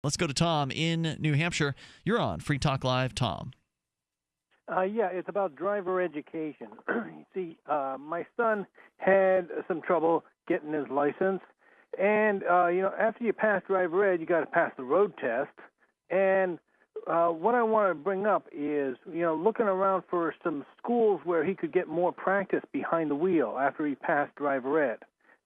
Let's go to Tom in New Hampshire. You're on Free Talk Live, Tom. Yeah, it's about driver education. You see, my son had some trouble getting his license, and after you pass driver ed, you got to pass the road test. And what I want to bring up is, looking around for some schools where he could get more practice behind the wheel after he passed driver ed.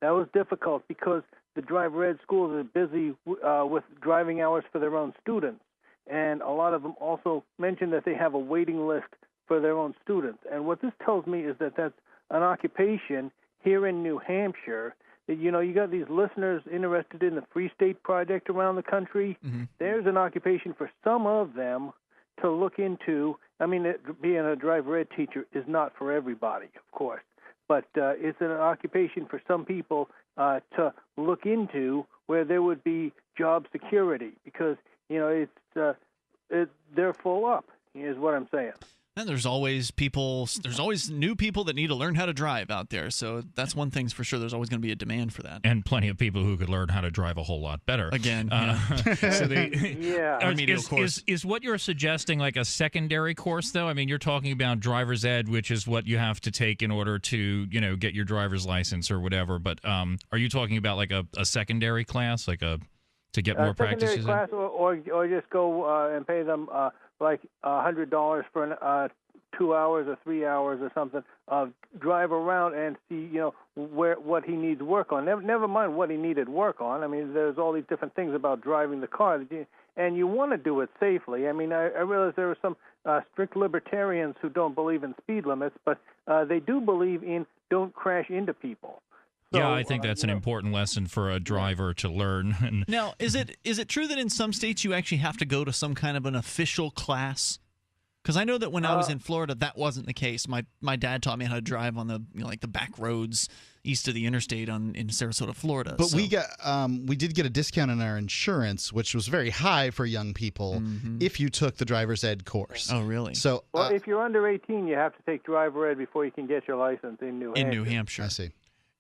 That was difficult because the driver ed schools are busy with driving hours for their own students. And a lot of them also mention that they have a waiting list for their own students. And what this tells me is that that's an occupation here in New Hampshire. That, you got these listeners interested in the Free State Project around the country. Mm-hmm. There's an occupation for some of them to look into. I mean, being a driver ed teacher is not for everybody, of course. But it's an occupation for some people to look into where there would be job security because, they're full up, is what I'm saying. And there's always new people that need to learn how to drive out there. So that's one thing's for sure. There's always going to be a demand for that. And plenty of people who could learn how to drive a whole lot better. Again, so is what you're suggesting like a secondary course, though? I mean, you're talking about driver's ed, which is what you have to take in order to, get your driver's license or whatever. But are you talking about like a secondary class, like to get more practices? Secondary class, or just go and pay them like $100 for 2 hours or 3 hours or something. Drive around and see, what he needs work on. Never mind what he needed work on. I mean, there's all these different things about driving the car, and you want to do it safely. I mean, I realize there are some strict libertarians who don't believe in speed limits, but they do believe in don't crash into people. So, yeah, I think that's an important lesson for a driver to learn. Now, is it true that in some states you actually have to go to some kind of an official class? Because I know that when I was in Florida, that wasn't the case. My dad taught me how to drive on the the back roads east of the interstate in Sarasota, Florida. But we did get a discount on our insurance, which was very high for young people if you took the driver's ed course. Oh, really? So, if you're under 18, you have to take driver ed before you can get your license in New Hampshire. In New Hampshire, I see.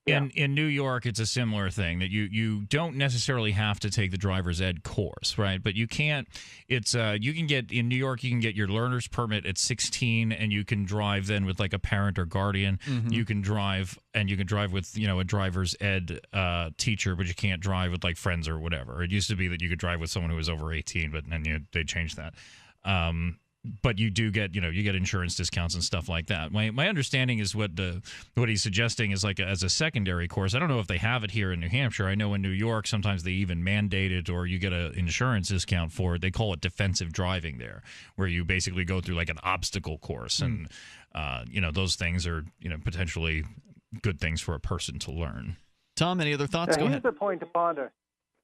In New York, it's a similar thing that you don't necessarily have to take the driver's ed course, right? But you can't. It's you can get in New York. You can get your learner's permit at 16, and you can drive then with like a parent or guardian. Mm-hmm. You can drive with a driver's ed teacher, but you can't drive with like friends or whatever. It used to be that you could drive with someone who was over 18, but then they changed that. But you do get, you get insurance discounts and stuff like that. My understanding is what he's suggesting is like as a secondary course. I don't know if they have it here in New Hampshire. I know in New York sometimes they even mandate it, or you get an insurance discount for it. They call it defensive driving there, where you basically go through like an obstacle course, and those things are potentially good things for a person to learn. Tom, any other thoughts? Go ahead. Here's a point to ponder.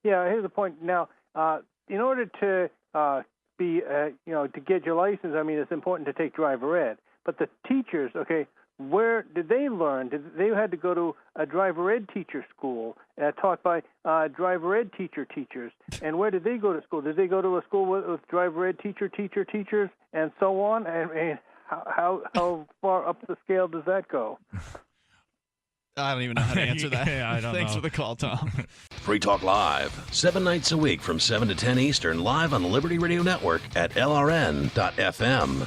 Yeah, here's a point. Now, in order to to get your license, I mean, it's important to take driver ed. But the teachers, where did they learn? They had to go to a driver ed teacher school taught by driver ed teachers. And where did they go to school? Did they go to a school with driver ed teachers, and so on? And how far up the scale does that go? I don't even know how to answer that. I don't Thanks know. for the call, Tom. Free Talk Live, 7 nights a week from 7 to 10 Eastern, live on the Liberty Radio Network at LRN.FM.